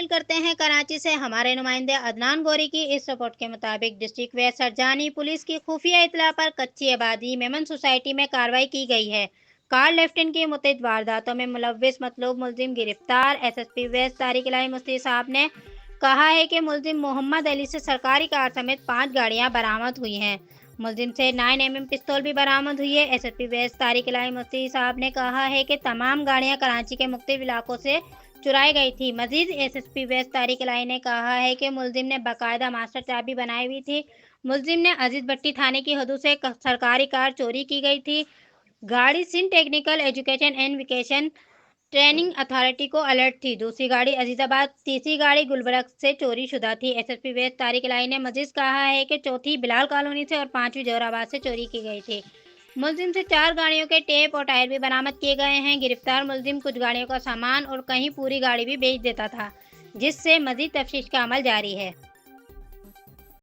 شامل کرتے ہیں کراچی سے ہمارے نمائندے عدنان گوری کی اس رپورٹ کے مطابق ڈسٹرکٹ ویسٹ سرجانی پولیس کی خفیہ اطلاع پر کچی آبادی میمن سوسائٹی میں کارروائی کی گئی ہے۔ کار لیفٹن کی متعدد وارداتوں میں ملوث مطلوب ملزم گرفتار۔ S S P west Tariq Elahi Mufti صاحب نے کہا ہے کہ ملزم محمد علی سے سرکاری کار سمیت 5 گاڑیاں برآمد ہوئی ہیں۔ ملزم سے 9mm پستول بھی برآمد ہوئی ہے۔ S S P west Tariq Elahi Mufti صاحب نے کہا ہے کہ تمام گاڑیاں کراچی کے مختلف علاقوں سے چرائی گئی تھی۔ مزید S S P west Tariq Elahi نے کہا ہے کہ ملزم نے باقاعدہ ماسٹر چابی بنائی ہوئی تھی۔ ملزم نے عزیز بٹی تھانے کی حدود سے سرکاری کار چوری کی گئی تھی۔ گاڑی Sindh technical education and vocational training authority کو الرٹ تھی۔ دوسری گاڑی عزیز آباد، تیسری گاڑی گلبرگ سے چوری شدہ تھی۔ S S P west Tariq Elahi نے مزید کہا ہے کہ چوتھی بلال کالونی سے اور 5ویں جوہر آباد سے چوری کی گئی تھی۔ ملزم سے 4 گاڑیوں کے ٹیپ اور ٹائر بھی برآمد کیے گئے ہیں۔ گرفتار ملزم کچھ گاڑیوں کا سامان اور کہیں پوری گاڑی بھی بیچ دیتا تھا، جس سے مزید تفتیش کا عمل جاری ہے۔